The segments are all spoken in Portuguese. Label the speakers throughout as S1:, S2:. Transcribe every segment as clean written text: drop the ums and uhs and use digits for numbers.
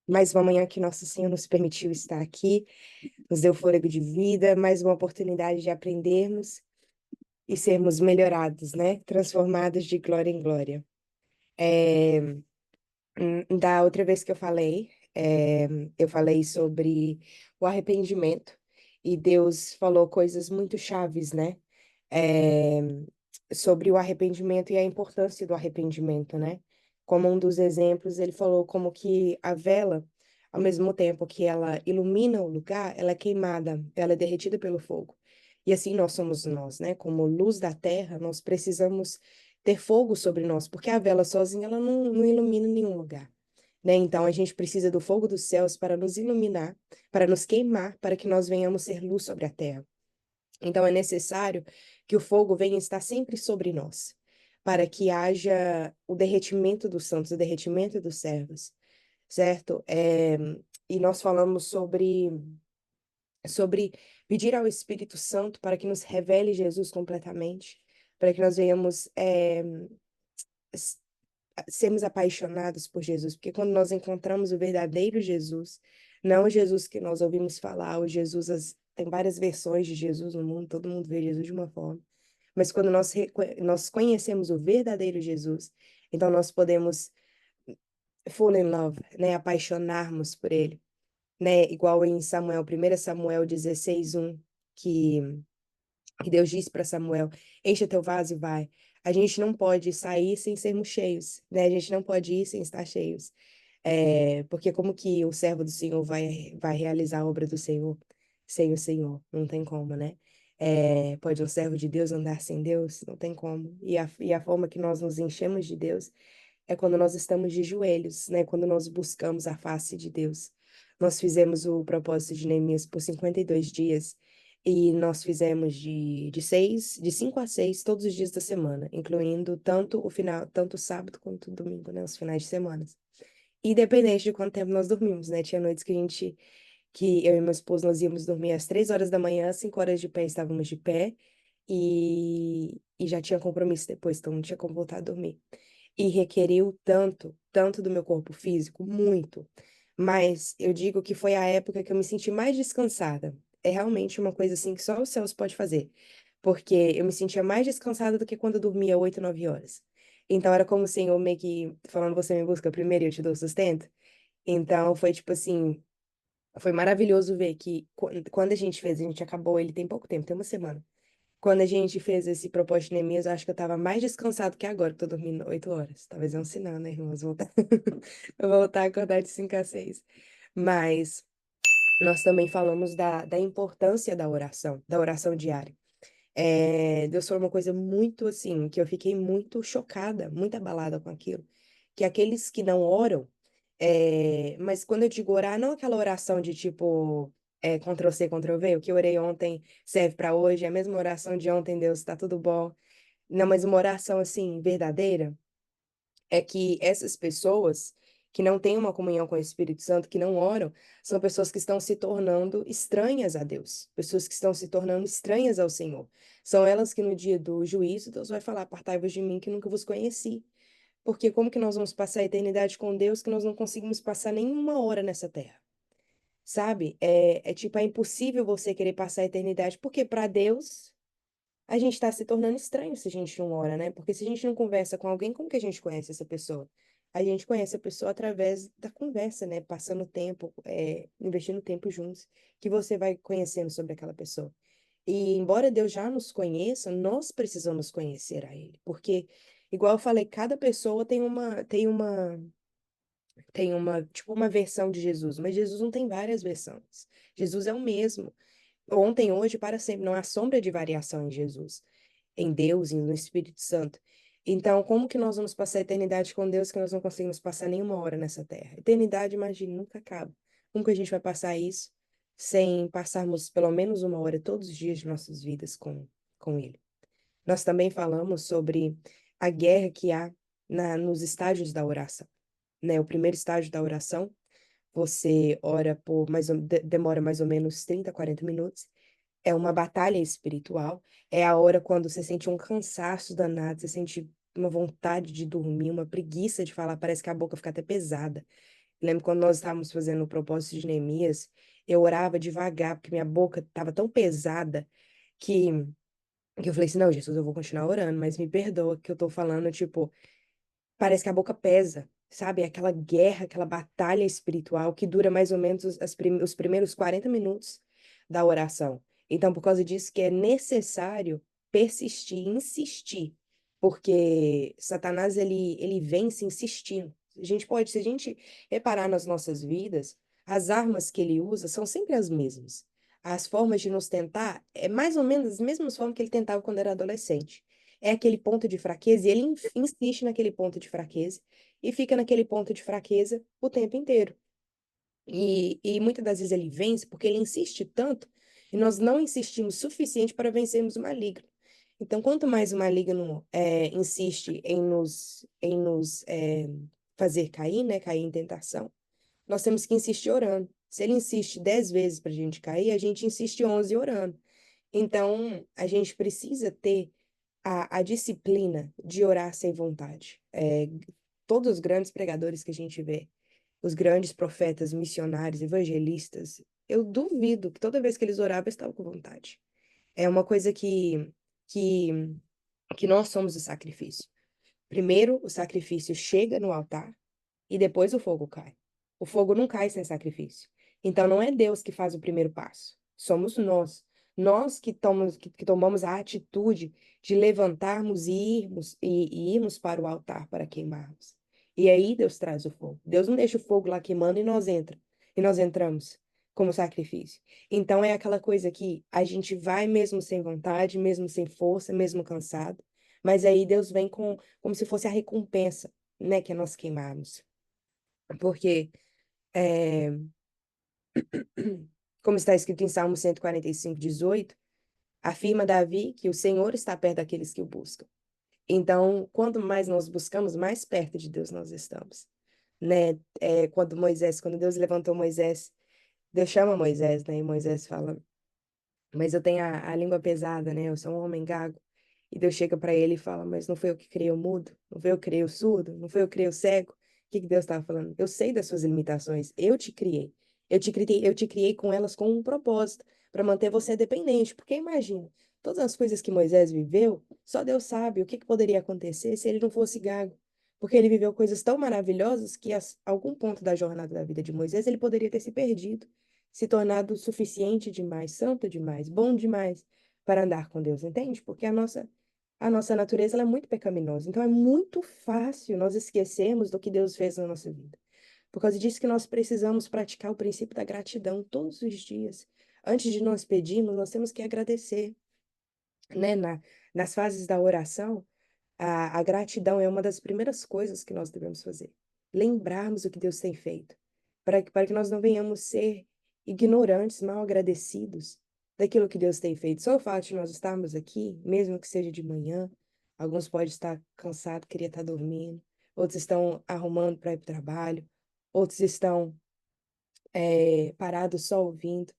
S1: Mais uma manhã que Nosso Senhor nos permitiu estar aqui, nos deu fôlego de vida, mais uma oportunidade de aprendermos e sermos melhorados, né? Transformados de glória em glória. É, Da outra vez que eu falei sobre o arrependimento e Deus falou coisas muito chaves, né? É, Sobre o arrependimento e a importância do arrependimento, né? Como um dos exemplos, ele falou como que a vela, ao mesmo tempo que ela ilumina o lugar, ela é queimada, ela é derretida pelo fogo. E assim nós somos nós, né? Como luz da terra, nós precisamos ter fogo sobre nós, porque a vela sozinha ela não ilumina nenhum lugar. Né? Então a gente precisa do fogo dos céus para nos iluminar, para nos queimar, para que nós venhamos ser luz sobre a terra. Então, é necessário que o fogo venha estar sempre sobre nós, para que haja o derretimento dos santos, o derretimento dos servos, certo? E nós falamos sobre pedir ao Espírito Santo para que nos revele Jesus completamente, para que nós venhamos s- sermos apaixonados por Jesus, porque quando nós encontramos o verdadeiro Jesus, não o Jesus que nós ouvimos falar, o Jesus, tem várias versões de Jesus no mundo, todo mundo vê Jesus de uma forma. Mas quando nós conhecemos o verdadeiro Jesus, então nós podemos fall in love, né? Apaixonarmos por ele, né? Igual em Samuel, 1 Samuel 16:1, que, que Deus disse para Samuel: encha teu vaso e vai. A gente não pode sair sem sermos cheios, né? A gente não pode ir sem estar cheios. Porque como que o servo do Senhor vai realizar a obra do Senhor sem o Senhor? Não tem como, né? Pode um servo de Deus andar sem Deus? Não tem como. E a forma que nós nos enchemos de Deus é quando nós estamos de joelhos, né? Quando nós buscamos a face de Deus. Nós fizemos o propósito de Neemias por 52 dias e nós fizemos de 5 a 6 todos os dias da semana, incluindo tanto o sábado quanto o domingo, né? Os finais de semana. Independente de quanto tempo nós dormimos, né? Tinha noites que eu e meu esposo, nós íamos dormir às 3 horas da manhã, 5 horas de pé, estávamos de pé, e já tinha compromisso depois, então não tinha como voltar a dormir. E requeriu tanto, tanto do meu corpo físico, muito. Mas eu digo que foi a época que eu me senti mais descansada. É realmente uma coisa assim que só os céus pode fazer. Porque eu me sentia mais descansada do que quando eu dormia 8, 9 horas. Então era como o Senhor meio que falando, você me busca primeiro e eu te dou sustento. Então foi tipo assim, foi maravilhoso ver que quando a gente acabou, ele tem pouco tempo, tem uma semana. Quando a gente fez esse propósito de Neemias, eu acho que eu tava mais descansado que agora, que tô dormindo 8 horas. Talvez é um sinal, né, irmãos? Eu vou voltar a acordar de 5 a 6. Mas nós também falamos da importância da oração diária. Deus falou uma coisa muito assim, que eu fiquei muito chocada, muito abalada com aquilo. Que aqueles que não oram, mas quando eu digo orar, não aquela oração de tipo Ctrl+C, Ctrl+V, o que eu orei ontem serve para hoje, é a mesma oração de ontem, Deus, está tudo bom. Não, mas uma oração assim, verdadeira, é que essas pessoas que não têm uma comunhão com o Espírito Santo, que não oram, são pessoas que estão se tornando estranhas a Deus, pessoas que estão se tornando estranhas ao Senhor. São elas que no dia do juízo, Deus vai falar: apartai-vos de mim que nunca vos conheci. Porque como que nós vamos passar a eternidade com Deus que nós não conseguimos passar nenhuma hora nessa terra? Sabe? É impossível você querer passar a eternidade, porque para Deus a gente está se tornando estranho se a gente não ora, né? Porque se a gente não conversa com alguém, como que a gente conhece essa pessoa? A gente conhece a pessoa através da conversa, né? Passando tempo, investindo tempo juntos, que você vai conhecendo sobre aquela pessoa. E embora Deus já nos conheça, nós precisamos conhecer a Ele, porque, igual eu falei, cada pessoa tipo, uma versão de Jesus, mas Jesus não tem várias versões. Jesus é o mesmo. Ontem, hoje, para sempre. Não há sombra de variação em Jesus, em Deus e no Espírito Santo. Então, como que nós vamos passar a eternidade com Deus que nós não conseguimos passar nenhuma hora nessa terra? Eternidade, imagine, nunca acaba. Como que a gente vai passar isso sem passarmos pelo menos uma hora todos os dias de nossas vidas com Ele? Nós também falamos sobre a guerra que há nos estágios da oração, né? O primeiro estágio da oração, você ora por demora mais ou menos 30, 40 minutos. É uma batalha espiritual. É a hora quando você sente um cansaço danado, você sente uma vontade de dormir, uma preguiça de falar, parece que a boca fica até pesada. Lembro quando nós estávamos fazendo o propósito de Neemias, eu orava devagar, porque minha boca estava tão pesada que, que eu falei assim, não, Jesus, eu vou continuar orando, mas me perdoa que eu tô falando, tipo, parece que a boca pesa, sabe? É aquela guerra, aquela batalha espiritual que dura mais ou menos os primeiros 40 minutos da oração. Então, por causa disso que é necessário persistir, insistir, porque Satanás, ele vence insistindo. A gente pode, se a gente reparar nas nossas vidas, as armas que ele usa são sempre as mesmas. As formas de nos tentar é mais ou menos as mesmas formas que ele tentava quando era adolescente. É aquele ponto de fraqueza e ele insiste naquele ponto de fraqueza e fica naquele ponto de fraqueza o tempo inteiro. E muitas das vezes ele vence porque ele insiste tanto e nós não insistimos suficiente para vencermos o maligno. Então, quanto mais o maligno insiste em nos fazer cair, né, cair em tentação, nós temos que insistir orando. Se ele insiste 10 vezes para a gente cair, a gente insiste 11 orando. Então, a gente precisa ter a disciplina de orar sem vontade. Todos os grandes pregadores que a gente vê, os grandes profetas, missionários, evangelistas, eu duvido que toda vez que eles oravam, eles estavam com vontade. É uma coisa que, que nós somos o sacrifício. Primeiro, o sacrifício chega no altar e depois o fogo cai. O fogo não cai sem sacrifício. Então, não é Deus que faz o primeiro passo, somos nós. Nós que tomamos a atitude de levantarmos e irmos para o altar para queimarmos. E aí Deus traz o fogo. Deus não deixa o fogo lá queimando e nós entramos como sacrifício. Então é aquela coisa que a gente vai mesmo sem vontade, mesmo sem força, mesmo cansado, mas aí Deus vem com como se fosse a recompensa, né, que é nós queimarmos. Porque é, como está escrito em Salmo 145:18, afirma Davi que o Senhor está perto daqueles que o buscam. Então, quanto mais nós buscamos, mais perto de Deus nós estamos, né? Quando Deus levantou Moisés, Deus chama Moisés, né? E Moisés fala, mas eu tenho a língua pesada, né? Eu sou um homem gago. E Deus chega para ele e fala, mas não foi eu que criei o mudo? Não foi eu que criei o surdo? Não foi eu que criei o cego? O que que Deus estava falando? Eu sei das suas limitações. Eu te criei. Eu te criei com elas com um propósito, para manter você dependente. Porque imagina, todas as coisas que Moisés viveu, só Deus sabe o que que poderia acontecer se ele não fosse gago. Porque ele viveu coisas tão maravilhosas que a algum ponto da jornada da vida de Moisés ele poderia ter se perdido, se tornado suficiente demais, santo demais, bom demais para andar com Deus, entende? Porque a nossa natureza ela é muito pecaminosa. Então é muito fácil nós esquecermos do que Deus fez na nossa vida. Por causa disso que nós precisamos praticar o princípio da gratidão todos os dias. Antes de nós pedirmos, nós temos que agradecer, né? Nas fases da oração, a gratidão é uma das primeiras coisas que nós devemos fazer. Lembrarmos o que Deus tem feito, para que nós não venhamos ser ignorantes, mal agradecidos daquilo que Deus tem feito. Só o fato de nós estarmos aqui, mesmo que seja de manhã, alguns podem estar cansados, queria estar dormindo, outros estão arrumando para ir para o trabalho, outros estão parados só ouvindo.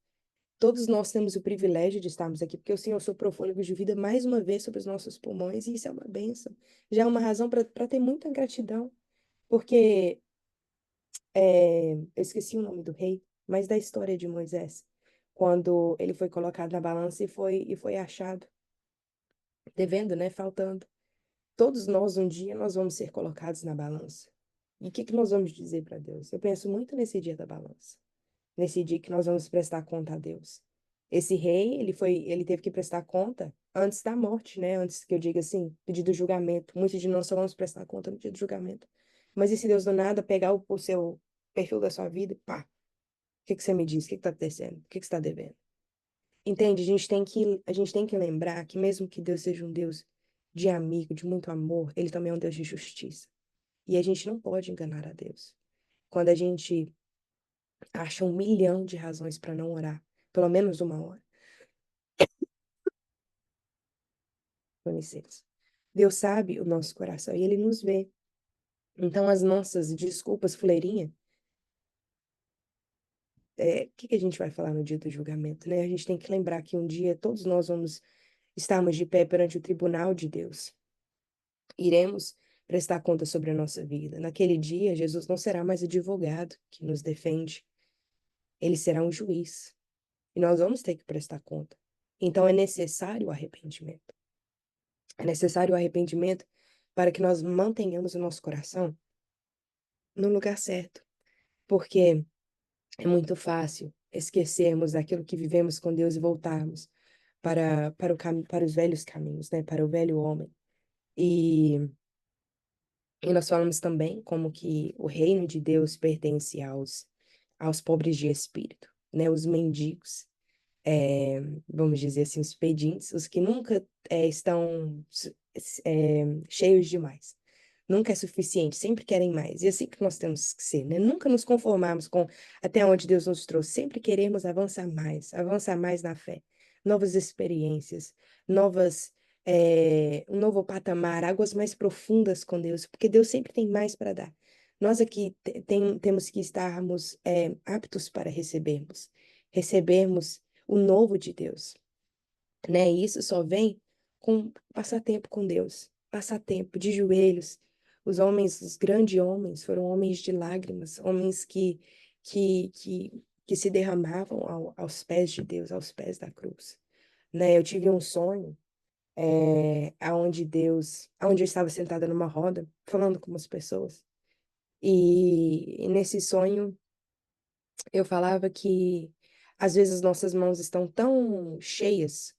S1: Todos nós temos o privilégio de estarmos aqui, porque o Senhor soprou fôlego de vida mais uma vez sobre os nossos pulmões, e isso é uma bênção. Já é uma razão para ter muita gratidão, porque eu esqueci o nome do rei, mas da história de Moisés, quando ele foi colocado na balança e foi achado, devendo, né, faltando. Todos nós, um dia, nós vamos ser colocados na balança. E o que que nós vamos dizer para Deus? Eu penso muito nesse dia da balança, nesse dia que nós vamos prestar conta a Deus. Esse rei, ele teve que prestar conta antes da morte, né? Antes que eu diga assim, no dia do julgamento. Muitos de nós só vamos prestar conta no dia do julgamento. Mas e se Deus do nada pegar o seu perfil da sua vida e pá, o que que você me diz? O que que tá acontecendo? O que que você está devendo? Entende? A gente tem que lembrar que mesmo que Deus seja um Deus de amigo, de muito amor, ele também é um Deus de justiça. E a gente não pode enganar a Deus. Quando a gente acha 1 milhão de razões para não orar, pelo menos 1 hora, com licença. Deus sabe o nosso coração e ele nos vê. Então, as nossas desculpas, fuleirinha, o que que a gente vai falar no dia do julgamento, né? A gente tem que lembrar que um dia todos nós vamos estarmos de pé perante o tribunal de Deus. Iremos prestar conta sobre a nossa vida. Naquele dia, Jesus não será mais advogado que nos defende, ele será um juiz. E nós vamos ter que prestar conta. Então é necessário o arrependimento. É necessário o arrependimento para que nós mantenhamos o nosso coração no lugar certo. Porque é muito fácil esquecermos daquilo que vivemos com Deus e voltarmos para os velhos caminhos, né? Para o velho homem. E, e nós falamos também como que o reino de Deus pertence aos pobres de espírito, né? Os mendigos, vamos dizer assim, os pedintes, os que nunca estão cheios demais. Nunca é suficiente, sempre querem mais. E é assim que nós temos que ser, né? Nunca nos conformarmos com até onde Deus nos trouxe. Sempre queremos avançar mais na fé. Novas experiências, um novo patamar, águas mais profundas com Deus, porque Deus sempre tem mais para dar. Nós aqui temos que estarmos aptos para recebermos o novo de Deus, né? E isso só vem com passar tempo com Deus, passar tempo de joelhos. Os grandes homens, foram homens de lágrimas, homens que, que, que se derramavam aos pés de Deus, aos pés da cruz, né? Eu tive um sonho, aonde eu estava sentada numa roda, falando com umas pessoas, e nesse sonho eu falava que às vezes nossas mãos estão tão cheias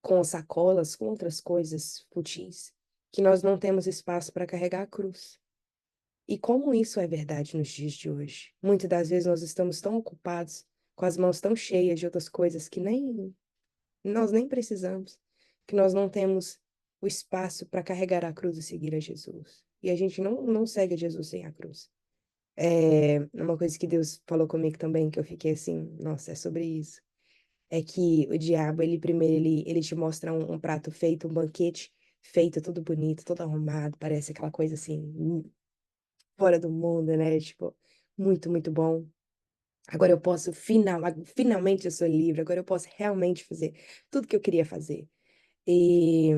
S1: com sacolas, com outras coisas fúteis, que nós não temos espaço para carregar a cruz. E como isso é verdade nos dias de hoje? Muitas das vezes nós estamos tão ocupados, com as mãos tão cheias de outras coisas que nem nós nem precisamos, que nós não temos o espaço para carregar a cruz e seguir a Jesus. E a gente não segue a Jesus sem a cruz. É uma coisa que Deus falou comigo também, que eu fiquei assim, nossa, é sobre isso. É que o diabo, ele primeiro, ele te mostra um prato feito, um banquete feito, tudo bonito, todo arrumado, parece aquela coisa assim, fora do mundo, né? Tipo, muito, muito bom. Agora eu posso, finalmente eu sou livre, agora eu posso realmente fazer tudo que eu queria fazer. E,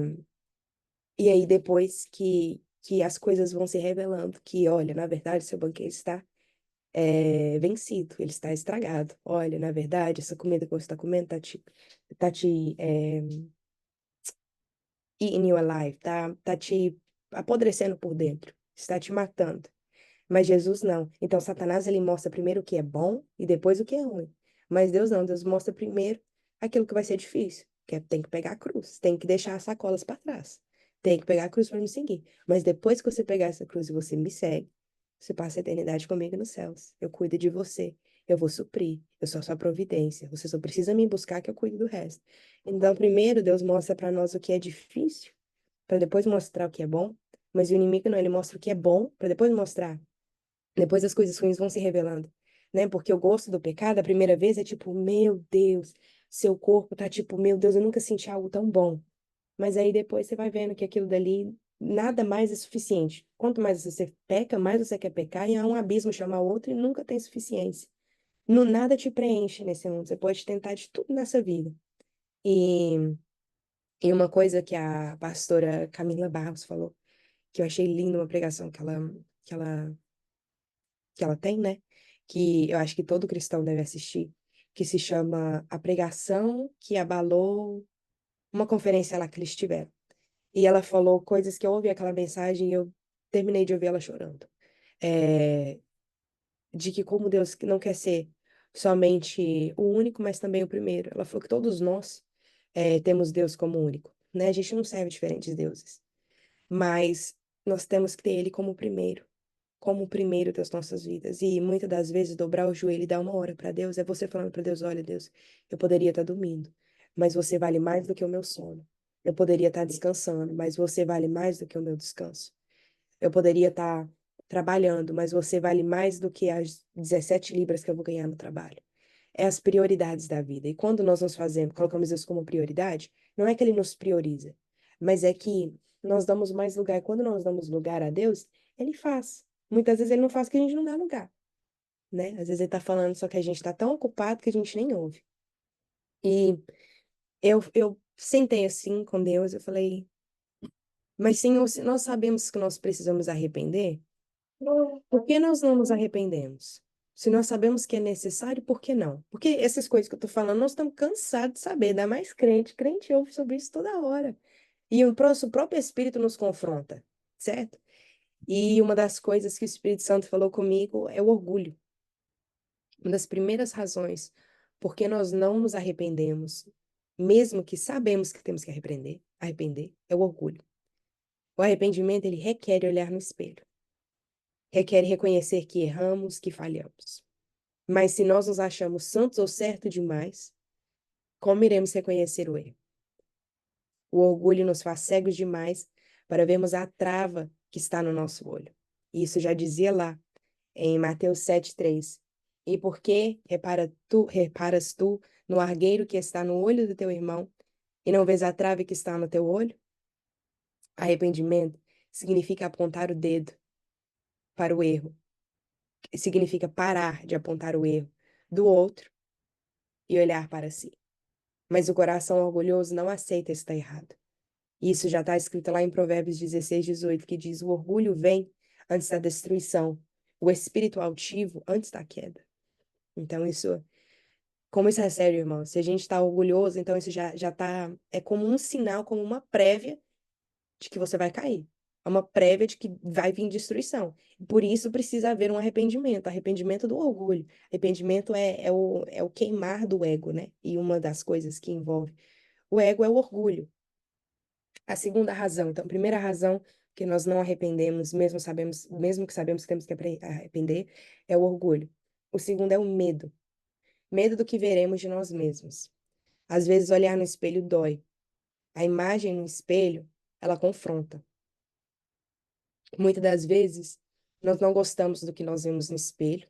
S1: e aí depois que as coisas vão se revelando, que olha, na verdade, seu banquete está vencido, ele está estragado. Olha, na verdade, essa comida que você está comendo tá te eating you alive, tá te apodrecendo por dentro, está te matando. Mas Jesus não. Então, Satanás, ele mostra primeiro o que é bom e depois o que é ruim. Mas Deus não, Deus mostra primeiro aquilo que vai ser difícil, tem que pegar a cruz, tem que deixar as sacolas para trás, tem que pegar a cruz para me seguir. Mas depois que você pegar essa cruz e você me segue, você passa a eternidade comigo nos céus. Eu cuido de você, eu vou suprir, eu sou a sua providência. Você só precisa me buscar que eu cuido do resto. Então, primeiro, Deus mostra para nós o que é difícil, para depois mostrar o que é bom. Mas o inimigo não, ele mostra o que é bom para depois mostrar. Depois as coisas ruins vão se revelando, né? Porque o gosto do pecado, a primeira vez, é tipo, meu Deus, seu corpo tá tipo, meu Deus, eu nunca senti algo tão bom. Mas aí depois você vai vendo que aquilo dali, nada mais é suficiente. Quanto mais você peca, mais você quer pecar, e há um abismo chamar o outro e nunca tem suficiência. No nada te preenche nesse mundo. Você pode tentar de tudo nessa vida. E, e uma coisa que a pastora Camila Barros falou, que eu achei linda, uma pregação que ela que ela tem, né? Que eu acho que todo cristão deve assistir, que se chama A Pregação que Abalou uma conferência lá que eles tiveram. E ela falou coisas que eu ouvi aquela mensagem e eu terminei de ouvir ela chorando. É, de que como Deus não quer ser somente o único, mas também o primeiro. Ela falou que todos nós temos Deus como único, né? A gente não serve diferentes deuses, mas nós temos que ter Ele como o primeiro das nossas vidas. E muitas das vezes dobrar o joelho e dar uma hora para Deus é você falando para Deus: olha, Deus, eu poderia estar dormindo, mas você vale mais do que o meu sono. Eu poderia estar descansando, mas você vale mais do que o meu descanso. Eu poderia estar trabalhando, mas você vale mais do que as 17 libras que eu vou ganhar no trabalho. É as prioridades da vida. E quando nós nos fazemos, colocamos isso como prioridade, não é que ele nos prioriza, mas é que nós damos mais lugar. E quando nós damos lugar a Deus, ele faz. Muitas vezes ele não faz que a gente não dá lugar, né? Às vezes ele tá falando, só que a gente tá tão ocupado que a gente nem ouve. E eu sentei assim com Deus, eu falei, Mas, Senhor, se nós sabemos que nós precisamos arrepender, por que nós não nos arrependemos? Se nós sabemos que é necessário, por que não? Porque essas coisas que eu tô falando, nós estamos cansados de saber, ainda mais crente. Crente ouve sobre isso toda hora. E o próprio Espírito nos confronta, certo? E uma das coisas que o Espírito Santo falou comigo é o orgulho. Uma das primeiras razões por que nós não nos arrependemos, mesmo que sabemos que temos que arrepender, é o orgulho. O arrependimento, ele requer olhar no espelho. Requer reconhecer que erramos, que falhamos. Mas se nós nos achamos santos ou certos demais, como iremos reconhecer o erro? O orgulho nos faz cegos demais para vermos a trava que está no nosso olho. Isso já dizia lá em Mateus 7:3. E por que reparas tu no argueiro que está no olho do teu irmão e não vês a trave que está no teu olho? Arrependimento significa apontar o dedo para o erro. Significa parar de apontar o erro do outro e olhar para si. Mas o coração orgulhoso não aceita estar errado. Isso já está escrito lá em Provérbios 16:18, que diz: o orgulho vem antes da destruição, o espírito altivo antes da queda. Então, como isso é sério, irmão? Se a gente está orgulhoso, então isso já tá, é como um sinal, como uma prévia de que você vai cair. É uma prévia de que vai vir destruição. Por isso precisa haver um arrependimento do orgulho. Arrependimento é o queimar do ego, né? E uma das coisas que envolve o ego é o orgulho. A segunda razão, então, a primeira razão que nós não arrependemos, mesmo que sabemos que temos que arrepender, é o orgulho. O segundo é o medo. Medo do que veremos de nós mesmos. Às vezes olhar no espelho dói. A imagem no espelho, ela confronta. Muitas das vezes, nós não gostamos do que nós vemos no espelho,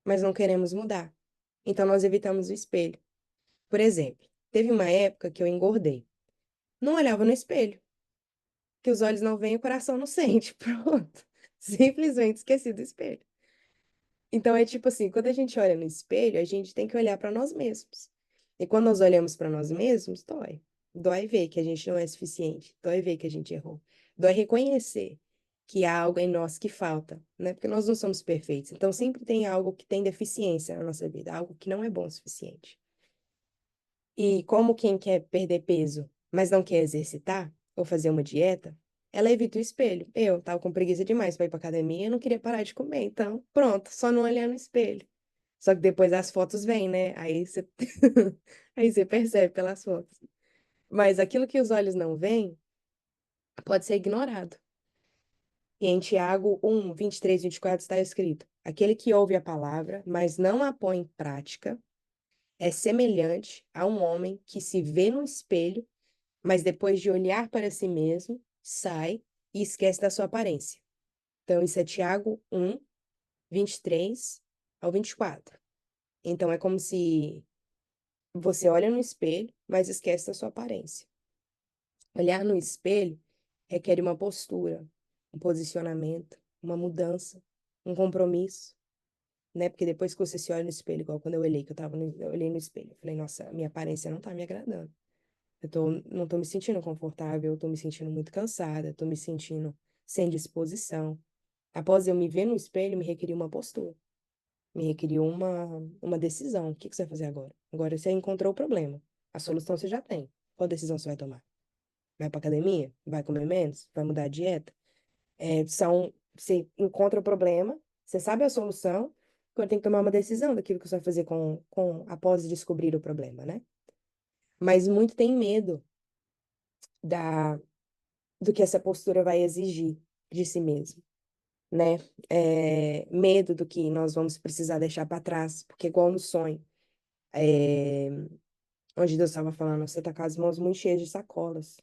S1: mas não queremos mudar. Então, nós evitamos o espelho. Por exemplo, teve uma época que eu engordei. Não olhava no espelho, que os olhos não veem, o coração não sente. Pronto. Simplesmente esqueci do espelho. Então, é tipo assim, quando a gente olha no espelho, a gente tem que olhar para nós mesmos. E quando nós olhamos para nós mesmos, dói. Dói ver que a gente não é suficiente. Dói ver que a gente errou. Dói reconhecer que há algo em nós que falta, né? Porque nós não somos perfeitos. Então, sempre tem algo que tem deficiência na nossa vida, algo que não é bom o suficiente. E como quem quer perder peso, mas não quer exercitar ou fazer uma dieta, ela evita o espelho. Eu tava com preguiça demais para ir para academia, eu não queria parar de comer, então, pronto, só não olhar no espelho. Só que depois as fotos vêm, né? Aí você aí você percebe pelas fotos. Mas aquilo que os olhos não veem pode ser ignorado. E em Tiago 1, 23, 24 está escrito: aquele que ouve a palavra, mas não a põe em prática, é semelhante a um homem que se vê no espelho, mas depois de olhar para si mesmo, sai e esquece da sua aparência. Então, isso é Tiago 1, 23 ao 24. Então, é como se você olha no espelho, mas esquece da sua aparência. Olhar no espelho requer uma postura, um posicionamento, uma mudança, um compromisso, né? Porque depois que você se olha no espelho, igual quando eu olhei, eu olhei no espelho, eu falei, nossa, a minha aparência não tá me agradando. Não tô me sentindo confortável, eu tô me sentindo muito cansada, tô me sentindo sem disposição. Após eu me ver no espelho, me requeriu uma postura, me requeriu uma decisão. O que que você vai fazer agora? Agora você encontrou o problema. A solução você já tem. Qual decisão você vai tomar? Vai pra academia? Vai comer menos? Vai mudar a dieta? Você encontra o problema, você sabe a solução, agora tem que tomar uma decisão daquilo que você vai fazer após descobrir o problema, né? Mas muito tem medo da, do que essa postura vai exigir de si mesmo, né? Medo do que nós vamos precisar deixar para trás, porque igual no sonho, é, onde Deus estava falando, você tá com as mãos muito cheias de sacolas,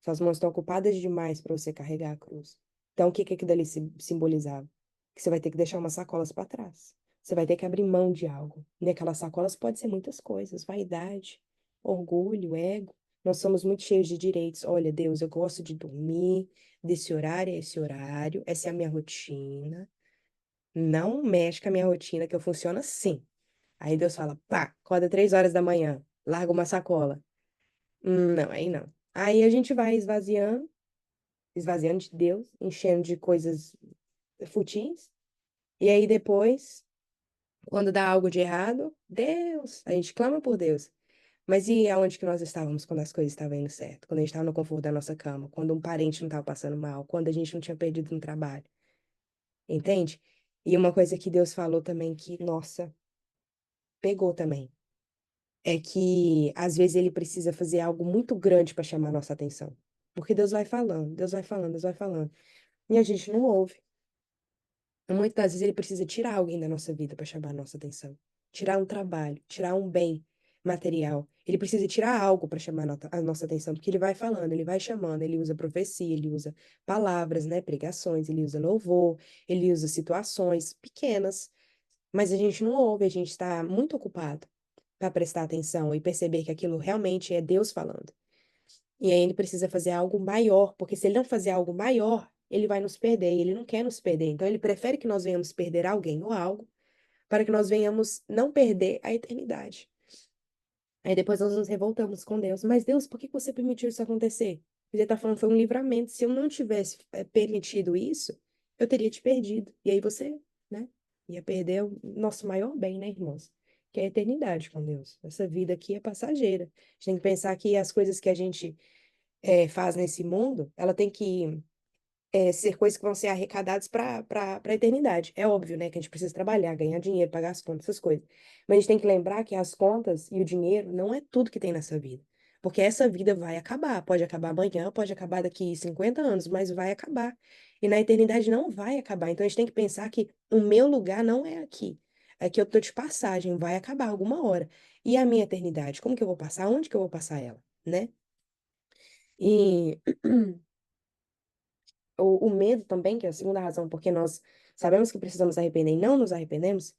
S1: suas mãos estão ocupadas demais para você carregar a cruz. Então, o que que aquilo ali simbolizava? Que você vai ter que deixar umas sacolas para trás. Você vai ter que abrir mão de algo. E aquelas sacolas podem ser muitas coisas: vaidade, orgulho, ego. Nós somos muito cheios de direitos. Olha, Deus, eu gosto de dormir desse horário a esse horário. Essa é a minha rotina. Não mexe com a minha rotina, que eu funciono assim. Aí Deus fala, pá, acorda 3 horas da manhã, larga uma sacola. Não, aí não. Aí a gente vai esvaziando esvaziando de Deus, enchendo de coisas fúteis. E aí depois, quando dá algo de errado, Deus, a gente clama por Deus. Mas e aonde que nós estávamos quando as coisas estavam indo certo? Quando a gente estava no conforto da nossa cama, quando um parente não estava passando mal, quando a gente não tinha perdido um trabalho, entende? E uma coisa que Deus falou também que, nossa, pegou também, é que às vezes ele precisa fazer algo muito grande para chamar a nossa atenção. Porque Deus vai falando, Deus vai falando, Deus vai falando. E a gente não ouve. Muitas das vezes ele precisa tirar alguém da nossa vida para chamar a nossa atenção. Tirar um trabalho, tirar um bem material. Ele precisa tirar algo para chamar a nossa atenção, porque ele vai falando, ele vai chamando, ele usa profecia, ele usa palavras, né, pregações, ele usa louvor, ele usa situações pequenas, mas a gente não ouve, a gente está muito ocupado para prestar atenção e perceber que aquilo realmente é Deus falando. E aí ele precisa fazer algo maior, porque se ele não fazer algo maior, ele vai nos perder, e ele não quer nos perder. Então ele prefere que nós venhamos perder alguém ou algo, para que nós venhamos não perder a eternidade. Aí depois nós nos revoltamos com Deus. Mas Deus, por que você permitiu isso acontecer? Ele está falando, foi um livramento. Se eu não tivesse permitido isso, eu teria te perdido. E aí você, né, ia perder o nosso maior bem, né, irmãos? Que é a eternidade com Deus. Essa vida aqui é passageira. A gente tem que pensar que as coisas que a gente faz nesse mundo, ela tem que ser coisas que vão ser arrecadadas para a eternidade. É óbvio, né, que a gente precisa trabalhar, ganhar dinheiro, pagar as contas, essas coisas. Mas a gente tem que lembrar que as contas e o dinheiro não é tudo que tem nessa vida. Porque essa vida vai acabar. Pode acabar amanhã, pode acabar daqui 50 anos, mas vai acabar. E na eternidade não vai acabar. Então a gente tem que pensar que o meu lugar não é aqui. Aqui eu tô de passagem, vai acabar alguma hora. E a minha eternidade, como que eu vou passar? Onde que eu vou passar ela, né? E o medo também, que é a segunda razão porque nós sabemos que precisamos arrepender e não nos arrependemos,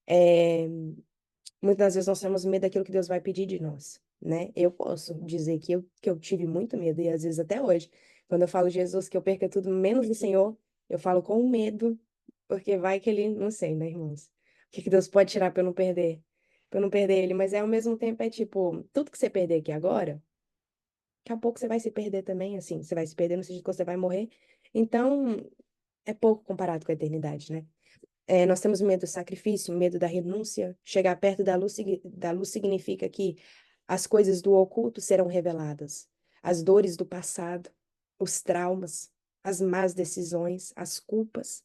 S1: é, muitas das vezes nós temos medo daquilo que Deus vai pedir de nós, né? Eu posso dizer que eu tive muito medo, e às vezes até hoje, quando eu falo Jesus, que eu perca tudo menos do Senhor, eu falo com medo, porque vai que ele, não sei, né, irmãos? O que que Deus pode tirar para eu não perder? Para eu não perder ele, mas ao mesmo tempo é tipo, tudo que você perder aqui agora, daqui a pouco você vai se perder também, assim, você vai se perder no sentido que você vai morrer. Então, é pouco comparado com a eternidade, né? Nós temos medo do sacrifício, medo da renúncia. Chegar perto da luz significa que as coisas do oculto serão reveladas, as dores do passado, os traumas, as más decisões, as culpas,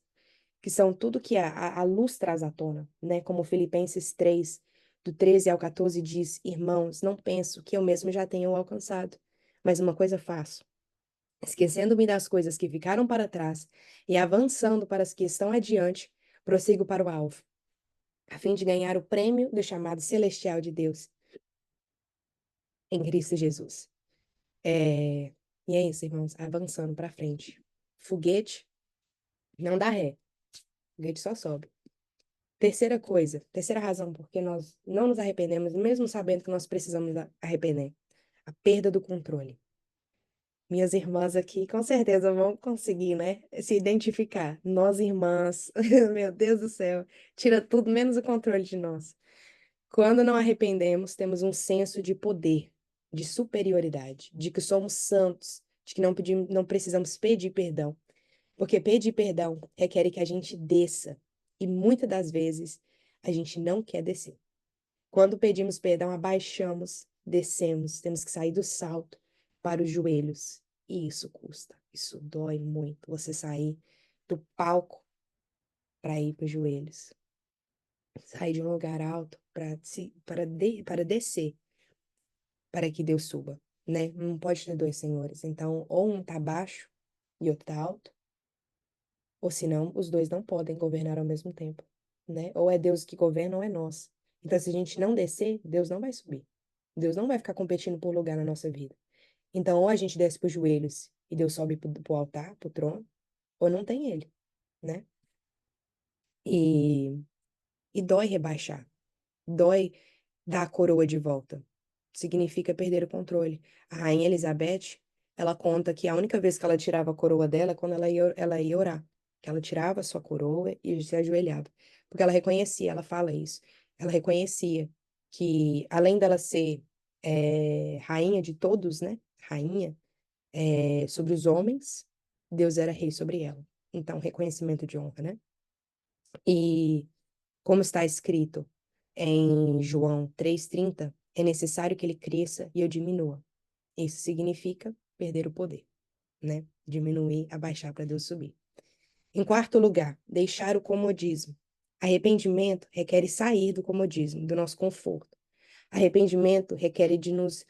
S1: que são tudo que a luz traz à tona, né? Como Filipenses 3, do 13 ao 14 diz: Irmãos, não penso que eu mesmo já tenha o alcançado, mas uma coisa faço, esquecendo-me das coisas que ficaram para trás e avançando para as que estão adiante, prossigo para o alvo, a fim de ganhar o prêmio do chamado celestial de Deus em Cristo Jesus. É... E é isso, irmãos, avançando para frente. Foguete não dá ré, foguete só sobe. Terceira coisa, terceira razão porque nós não nos arrependemos, mesmo sabendo que nós precisamos arrepender, a perda do controle. Minhas irmãs aqui com certeza vão conseguir, né, se identificar. Nós irmãs, meu Deus do céu, tira tudo menos o controle de nós. Quando não arrependemos, temos um senso de poder, de superioridade, de que somos santos, de que não precisamos pedir perdão. Porque pedir perdão requer que a gente desça. E muitas das vezes a gente não quer descer. Quando pedimos perdão, abaixamos, descemos, temos que sair do salto para os joelhos. E isso custa, isso dói muito. Você sair do palco para ir para os joelhos. Sair de um lugar alto para descer, para que Deus suba, né? Não pode ter dois senhores. Então, ou um tá baixo e outro tá alto, ou senão os dois não podem governar ao mesmo tempo, né? Ou é Deus que governa ou é nós. Então, se a gente não descer, Deus não vai subir. Deus não vai ficar competindo por lugar na nossa vida. Então, ou a gente desce para os joelhos e Deus sobe pro altar, pro trono, ou não tem ele, né? E, e dói rebaixar. Dói dar a coroa de volta. Significa perder o controle. A rainha Elizabeth, ela conta que a única vez que ela tirava a coroa dela é quando ela ia orar. Que ela tirava a sua coroa e se ajoelhava. Porque ela reconhecia, ela fala isso. Ela reconhecia que, além dela ser rainha de todos, né? Rainha sobre os homens, Deus era rei sobre ela. Então, reconhecimento de honra, né? E como está escrito em João 3,30, é necessário que ele cresça e eu diminua. Isso significa perder o poder, né? Diminuir, abaixar para Deus subir. Em quarto lugar, deixar o comodismo. Arrependimento requer sair do comodismo, do nosso conforto. Arrependimento requer de nós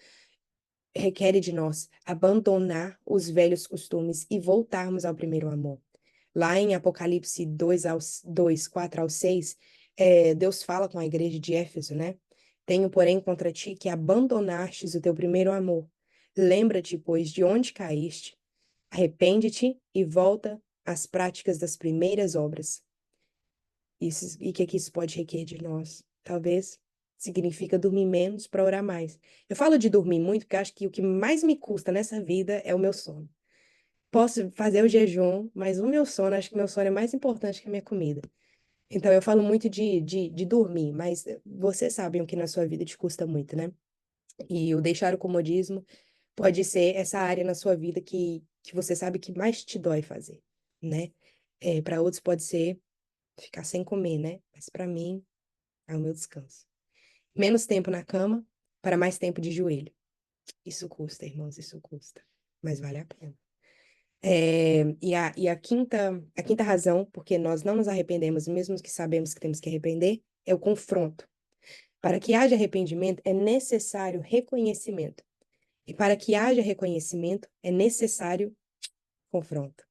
S1: abandonar os velhos costumes e voltarmos ao primeiro amor. Lá em Apocalipse 2, 4 ao 6, Deus fala com a igreja de Éfeso, né? Tenho, porém, contra ti que abandonastes o teu primeiro amor. Lembra-te, pois, de onde caíste, arrepende-te e volta às práticas das primeiras obras. Isso, e o que isso pode requerer de nós? Talvez significa dormir menos para orar mais. Eu falo de dormir muito porque acho que o que mais me custa nessa vida é o meu sono. Posso fazer o jejum, mas o meu sono, acho que meu sono é mais importante que a minha comida. Então, eu falo muito de dormir, mas vocês sabem o que na sua vida te custa muito, né? E o deixar o comodismo pode ser essa área na sua vida que você sabe que mais te dói fazer, né? Para outros pode ser ficar sem comer, né? Mas para mim é o meu descanso. Menos tempo na cama para mais tempo de joelho. Isso custa, irmãos, isso custa. Mas vale a pena. E a quinta razão, porque nós não nos arrependemos, mesmo que sabemos que temos que arrepender, é o confronto. Para que haja arrependimento, é necessário reconhecimento. E para que haja reconhecimento, é necessário confronto.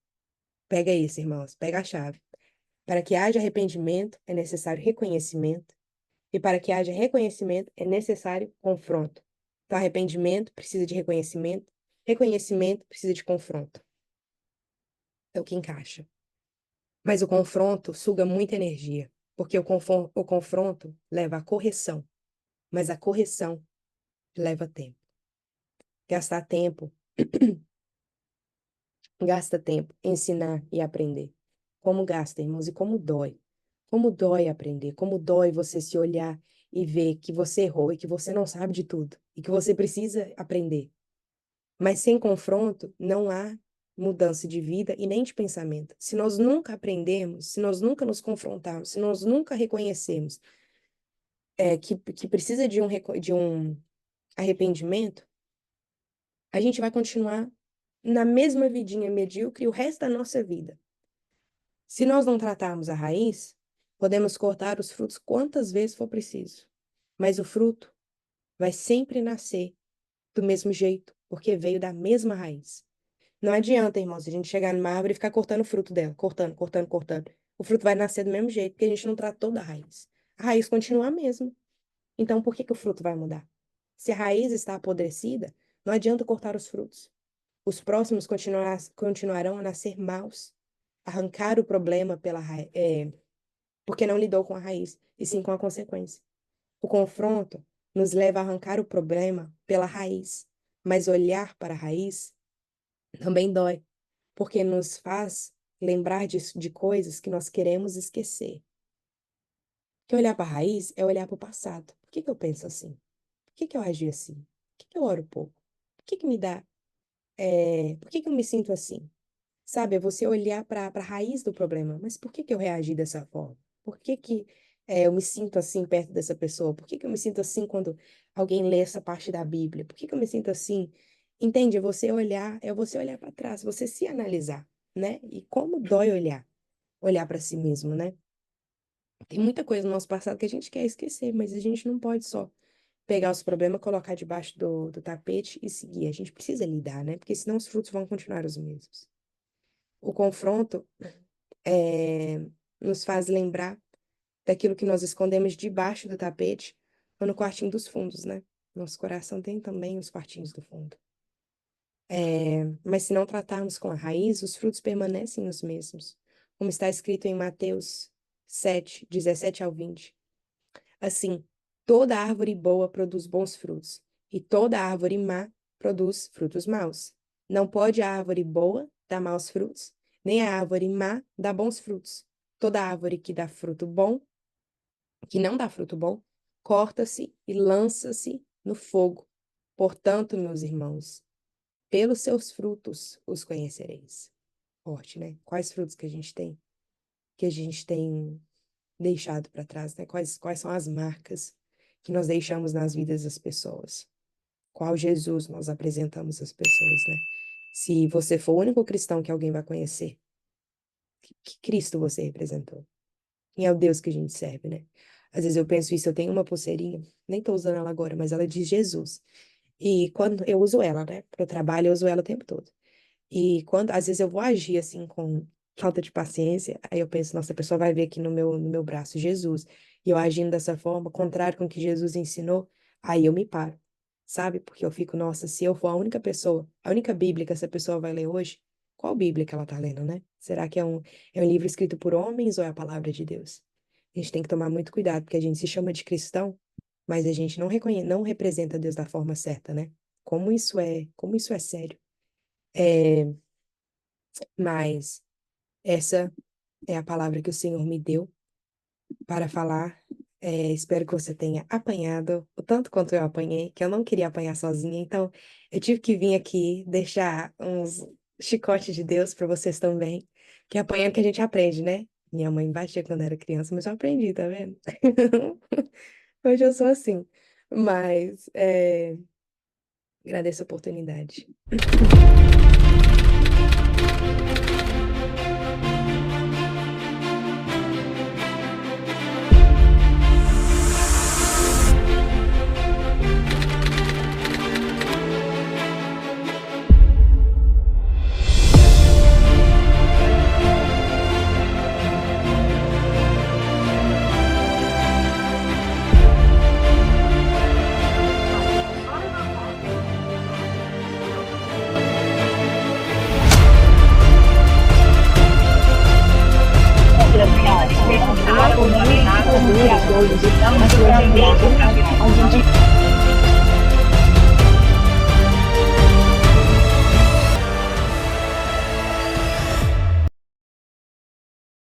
S1: Pega isso, irmãos, pega a chave. Para que haja arrependimento, é necessário reconhecimento. E para que haja reconhecimento, é necessário confronto. Então, arrependimento precisa de reconhecimento, reconhecimento precisa de confronto. É o que encaixa. Mas o confronto suga muita energia, porque o confronto leva à correção, mas a correção leva tempo. Gastar tempo, gasta tempo, ensinar e aprender. Como gasta, irmãos, e como dói. Como dói aprender, como dói você se olhar e ver que você errou e que você não sabe de tudo e que você precisa aprender. Mas sem confronto, não há mudança de vida e nem de pensamento. Se nós nunca aprendermos, se nós nunca nos confrontarmos, se nós nunca reconhecermos que precisa de um arrependimento, a gente vai continuar na mesma vidinha medíocre o resto da nossa vida. Se nós não tratarmos a raiz, podemos cortar os frutos quantas vezes for preciso, mas o fruto vai sempre nascer do mesmo jeito, porque veio da mesma raiz. Não adianta, irmãos, a gente chegar numa árvore e ficar cortando o fruto dela, cortando, cortando, cortando. O fruto vai nascer do mesmo jeito, porque a gente não tratou da raiz. A raiz continua a mesma. Então, por que que o fruto vai mudar? Se a raiz está apodrecida, não adianta cortar os frutos. Os próximos continuarão a nascer maus. Arrancar o problema porque não lidou com a raiz, e sim com a consequência. O confronto nos leva a arrancar o problema pela raiz, mas olhar para a raiz também dói, porque nos faz lembrar de coisas que nós queremos esquecer. Que olhar para a raiz é olhar para o passado. Por que que eu penso assim? Por que que eu agi assim? Por que que eu oro pouco? Por que que me dá? Por que que eu me sinto assim? Sabe, é você olhar para a raiz do problema. Mas por que que eu reagi dessa forma? Por que que eu me sinto assim perto dessa pessoa? Por que que eu me sinto assim quando alguém lê essa parte da Bíblia? Por que que eu me sinto assim? Entende? É você olhar para trás, você se analisar, né? E como dói olhar para si mesmo, né? Tem muita coisa no nosso passado que a gente quer esquecer, mas a gente não pode só pegar os problemas, colocar debaixo do tapete e seguir. A gente precisa lidar, né? Porque senão os frutos vão continuar os mesmos. O confronto é, nos faz lembrar daquilo que nós escondemos debaixo do tapete ou no quartinho dos fundos, né? Nosso coração tem também os quartinhos do fundo. Mas se não tratarmos com a raiz, os frutos permanecem os mesmos, como está escrito em Mateus 7, 17 ao 20. Assim, toda árvore boa produz bons frutos, e toda árvore má produz frutos maus. Não pode a árvore boa dar maus frutos, nem a árvore má dar bons frutos. Toda árvore que não dá fruto bom, corta-se e lança-se no fogo. Portanto, meus irmãos, pelos seus frutos os conhecereis. forte, né? Quais frutos que a gente tem deixado para trás, né? Quais são as marcas que nós deixamos nas vidas das pessoas? Qual Jesus nós apresentamos às pessoas, né? Se você for o único cristão que alguém vai conhecer, que Cristo você representou? Quem é o Deus que a gente serve, né? Às vezes eu penso isso, eu tenho uma pulseirinha, nem tô usando ela agora, mas ela diz Jesus. E quando eu uso ela, né? Pro trabalho, eu uso ela o tempo todo. E quando, às vezes eu vou agir assim com falta de paciência, aí eu penso, nossa, a pessoa vai ver aqui no meu braço Jesus. E eu agindo dessa forma, contrário com o que Jesus ensinou, aí eu me paro, sabe? Porque eu fico, nossa, se eu for a única pessoa, a única Bíblia que essa pessoa vai ler hoje, qual Bíblia que ela tá lendo, né? Será que é um livro escrito por homens ou é a palavra de Deus? A gente tem que tomar muito cuidado, porque a gente se chama de cristão, mas a gente não representa Deus da forma certa, né? Como isso é sério. É, mas essa é a palavra que o Senhor me deu para falar. Espero que você tenha apanhado o tanto quanto eu apanhei, que eu não queria apanhar sozinha, então eu tive que vir aqui deixar uns chicotes de Deus para vocês também, que é apanhando que a gente aprende, né? Minha mãe batia quando era criança, mas eu aprendi, tá vendo? Hoje eu sou assim, mas agradeço a oportunidade.
S2: Nada, como que a comunicação, mas o ambiente